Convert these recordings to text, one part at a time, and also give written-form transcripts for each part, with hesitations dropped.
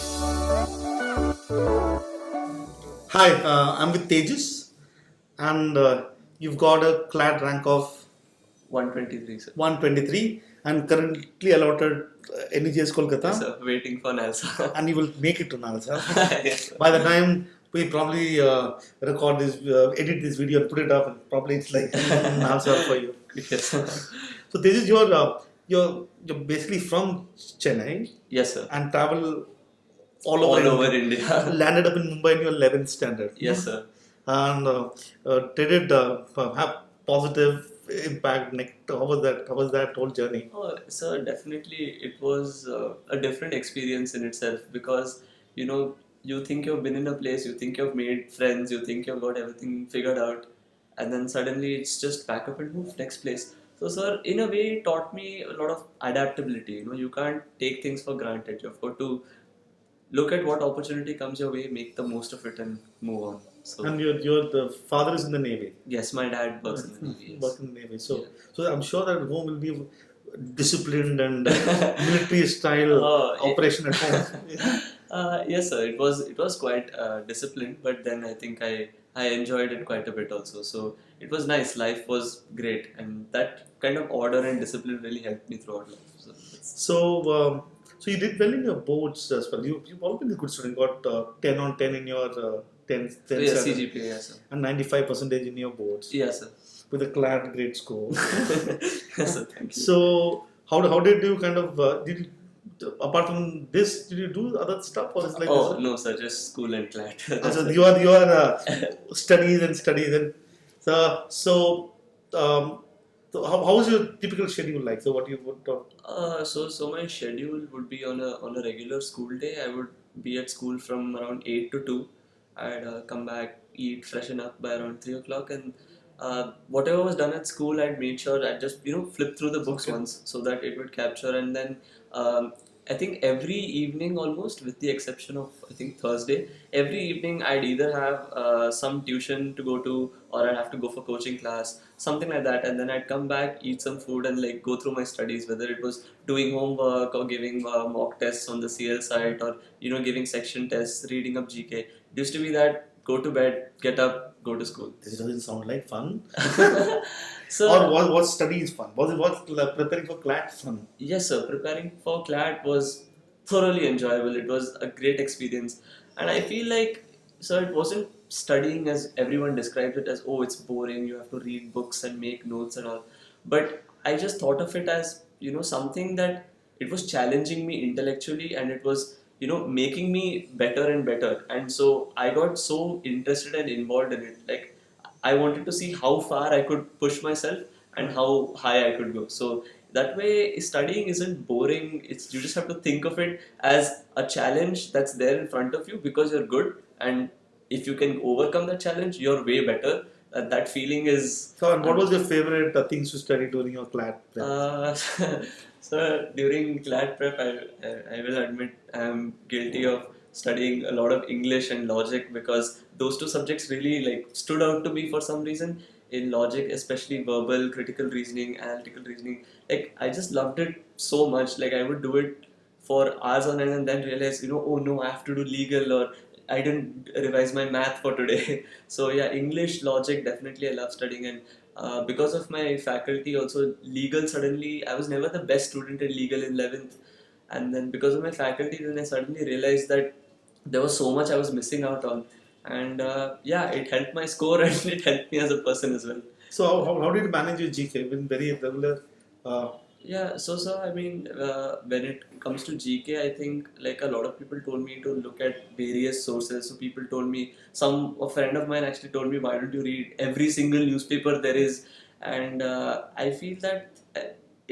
Hi, I'm with Tejas, and you've got a CLAT rank of 123, sir. 123 and currently allotted NEJS Yes, Kolkata, sir. Waiting for Nalsa. and you will make it to Nalsa. Yes, sir. By the time we probably record this, edit this video and put it up, and probably it's like Nalsa for you. Yes, sir. So Tejas, you're basically from Chennai Yes, sir. and travel all All over over India. India. Landed up in Mumbai in your 11th standard. Yes, sir. And did it have positive impact? How was that? How was that whole journey? Oh, sir, definitely it was a different experience in itself because you know you think you've been in a place, you think you've made friends, you think you've got everything figured out, and then suddenly it's just pack up and move next place. So, sir, in a way, it taught me a lot of adaptability. You can't take things for granted. You've got to look at what opportunity comes your way, make the most of it, and move on. So, And your the father is in the Navy. yes, my dad works in the Navy. Yes. Works in the Navy. So Yeah. so I'm sure that home will be disciplined and military style operation at home. Yes, sir. It was quite disciplined, but then I think I enjoyed it quite a bit also. So it was nice. Life was great, and that kind of order and discipline really helped me throughout life. So So, so you did well in your boards as well. You've always been a good student. Got 10 on 10 in your 10 yeah, standard CGPA, yes, sir. and 95% in your boards Yes, sir. with a CLAT grade score. Yes, sir. Thank you. So, how did you kind of did you, apart from this, did you do other stuff or is like Oh this? no, sir. Just school and CLAT. So you are studies and studies and so um, so how was your typical schedule like? So what you would So my schedule would be on a regular school day. I would be at school from around 8 to 2. I'd come back, eat, freshen up by around 3 o'clock, and whatever was done at school, I'd made sure I'd just flip through the books Okay. once so that it would capture, and then um, I think every evening, almost with the exception of I think Thursday, every evening I'd either have some tuition to go to, or I'd have to go for coaching class, something like that, and then I'd come back, eat some food, and like go through my studies, whether it was doing homework or giving mock tests on the CL site, or giving section tests, reading up GK. It used to be that go to bed, get up, go to school. this doesn't sound like fun. So Or what study is fun? Was preparing for CLAT fun? yes, sir. Preparing for CLAT was thoroughly enjoyable. It was a great experience, and I feel like, sir, it wasn't studying as everyone describes it as, oh, it's boring. You have to read books and make notes and all. But I just thought of it as something that it was challenging me intellectually, and it was making me better and better. And so I got so interested and involved in it. Like I wanted to see how far I could push myself and how high I could go. So that way, studying isn't boring. It's you just have to think of it as a challenge that's there in front of you because you're good, and if you can overcome that challenge, you're way better. That feeling is. So, and what was your favorite things to study during your CLAT prep? So during CLAT prep, I will admit I'm guilty of studying a lot of English and logic because those two subjects really like stood out to me for some reason. In logic, especially verbal, critical reasoning, analytical reasoning, like I just loved it so much. Like I would do it for hours on end and then realize, oh no, I have to do legal, or I didn't revise my math for today. So yeah, English, logic, definitely I love studying, and because of my faculty also, legal suddenly, I was never the best student in legal in 11th, and then because of my faculty, then I suddenly realized that there was so much I was missing out on, and yeah, it helped my score and it helped me as a person as well. So how did you manage your GK? Been very regular. Uh, Yeah, so I mean, when it comes to GK, I think like a lot of people told me to look at various sources. So people told me, a friend of mine actually told me, why don't you read every single newspaper there is? And I feel that,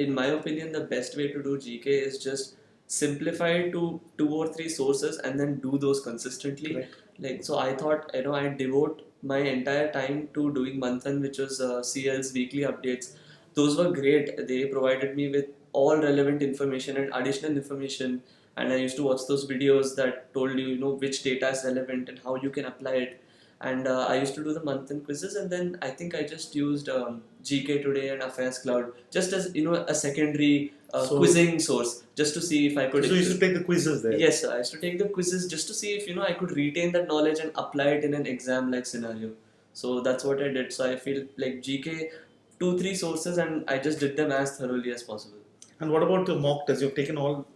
in my opinion, the best way to do GK is just simplify it to 2 or 3 sources and then do those consistently. Correct. Like, so I thought, I devote my entire time to doing Manthan, which was CL's weekly updates. Those were great. They provided me with all relevant information and additional information, and I used to watch those videos that told you, which data is relevant and how you can apply it. And I used to do the month end quizzes, and then I think I just used GK Today and Affairs Cloud just as a secondary So- quizzing source, just to see if I could. So you used to take the quizzes there. Yes, sir. I used to take the quizzes just to see if I could retain that knowledge and apply it in an exam-like scenario. So that's what I did. So I feel like GK, 2-3 sources, and I just did them as thoroughly as possible. And what about the mock tests? You've taken all.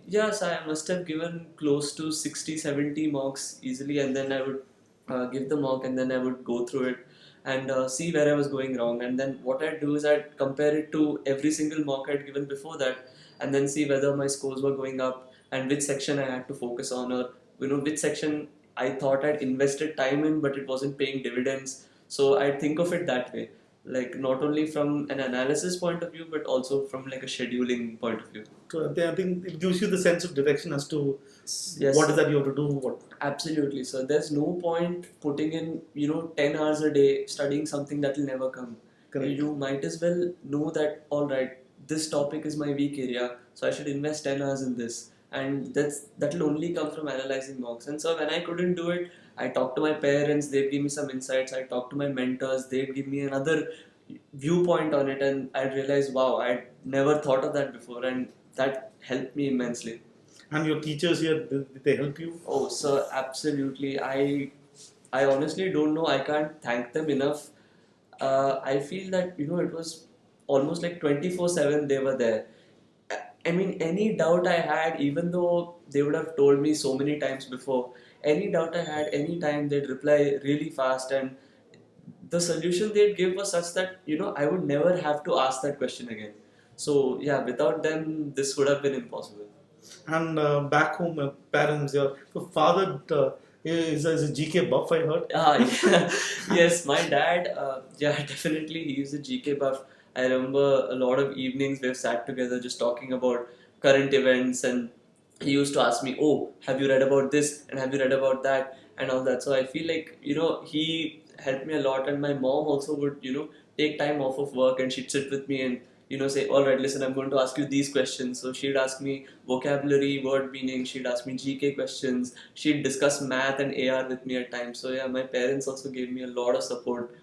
Yes, I must have given close to 60-70 mocks easily, and then I would give the mock, and then I would go through it and see where I was going wrong. And then what I'd do is I'd compare it to every single mock I'd given before that, and then see whether my scores were going up and which section I had to focus on, or which section I thought I'd invested time in but it wasn't paying dividends. So I'd think of it that way, like not only from an analysis point of view but also from like a scheduling point of view. So I think it gives you the sense of direction as to Yes. what is that you have to do. What Absolutely. So there's no point putting in 10 hours a day studying something that will never come. Correct. You might as well know that, all right, this topic is my weak area, so I should invest 10 hours in this, and that'll only come from analyzing mocks. And so when I couldn't do it, I talked to my parents, they'd give me some insights. I talked to my mentors, they'd give me another viewpoint on it, and I'd realize, wow, I'd never thought of that before, and that helped me immensely. And your teachers here, did they help you? Oh, sir, absolutely. I honestly don't know. I can't thank them enough. I feel that it was almost like 24/7 they were there. I mean, any doubt I had, even though they would have told me so many times before, any doubt I had, any time they'd reply really fast, and the solution they'd give was such that I would never have to ask that question again. So yeah, without them, this would have been impossible. And back home, parents, your father is a GK buff, I heard. Yes, my dad, yeah, definitely, he's a GK buff. I remember a lot of evenings we've sat together just talking about current events, and he used to ask me, oh, have you read about this and have you read about that and all that. So I feel like, he helped me a lot, and my mom also would, take time off of work and she'd sit with me and say, all right, listen, I'm going to ask you these questions. So she'd ask me vocabulary, word meaning, she'd ask me GK questions, she'd discuss math and AR with me at times. So yeah, my parents also gave me a lot of support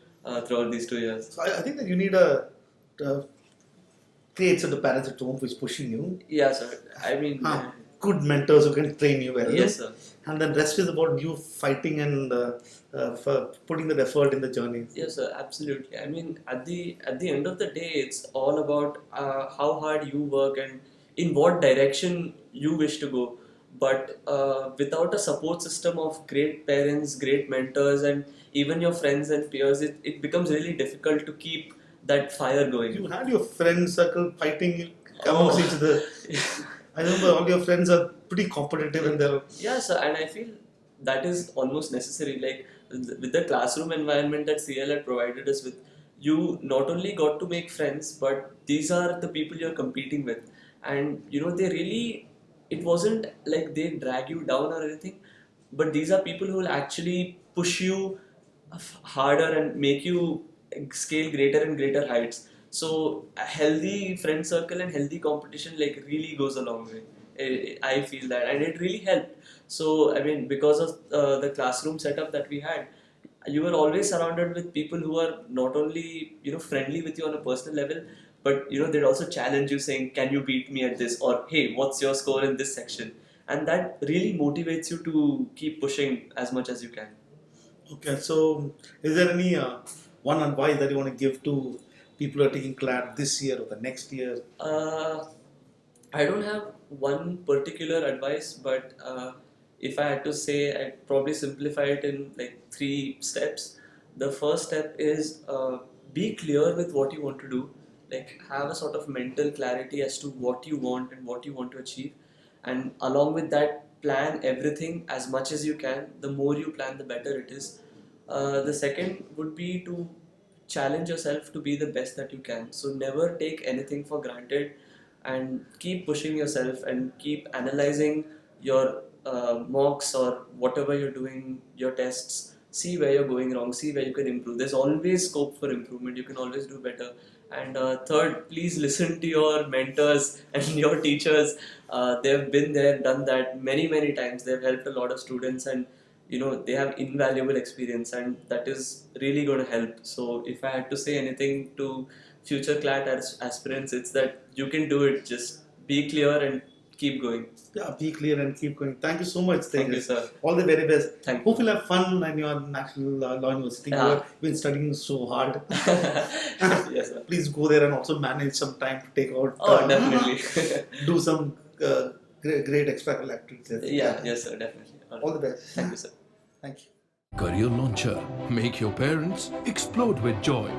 throughout these 2 years. So I think that you need create set of parents at home who is pushing you. Yeah, sir. I mean, Good mentors who can train you well. yes, sir. And then rest is about you fighting and for putting that effort in the journey. Yes, sir, absolutely. I mean, at the end of the day, it's all about how hard you work and in what direction you wish to go. But without a support system of great parents, great mentors, and even your friends and peers, it becomes really difficult to keep that fire going. You had your friend circle fighting amongst each other. I remember all your friends are pretty competitive and they're. Yeah, sir, and I feel that is almost necessary. Like with the classroom environment that CL had provided us with, you not only got to make friends, but these are the people you're competing with. And they really, it wasn't like they drag you down or anything, but these are people who will actually push you harder and make you scale greater and greater heights. So a healthy friend circle and healthy competition like really goes a long way. I feel that, and it really helped. So I mean, because of the classroom setup that we had, you were always surrounded with people who are not only friendly with you on a personal level, but they'd also challenge you, saying, "Can you beat me at this?" or "Hey, what's your score in this section?" And that really motivates you to keep pushing as much as you can. Okay, so is there any one advice that you want to give to people who are taking CLAT this year or the next year? I don't have one particular advice, but if I had to say, I'd probably simplify it in like 3 steps. The first step is be clear with what you want to do. Like have a sort of mental clarity as to what you want and what you want to achieve, and along with that, plan everything as much as you can. The more you plan, the better it is. The second would be to challenge yourself to be the best that you can. So never take anything for granted, and keep pushing yourself and keep analyzing your mocks or whatever you're doing, your tests. See where you're going wrong, see where you can improve. There's always scope for improvement, you can always do better. And third, please listen to your mentors and your teachers. They've been there, done that many times. They've helped a lot of students, and they have invaluable experience, and that is really going to help. So if I had to say anything to future CLAT aspirants, it's that you can do it. Just be clear and keep going. Yeah, be clear and keep going. Thank you so much. Thank you, sir. All the very best. Thank you. Hope you'll have fun in your National Law University. Yeah. You've been studying so hard. Yes, sir. Please go there and also manage some time to take out. Oh, definitely. Do some great extracurricular activities. Yeah, yes, sir, definitely. All the best. Thank you, sir. Thank you. Career Launcher. Make your parents explode with joy.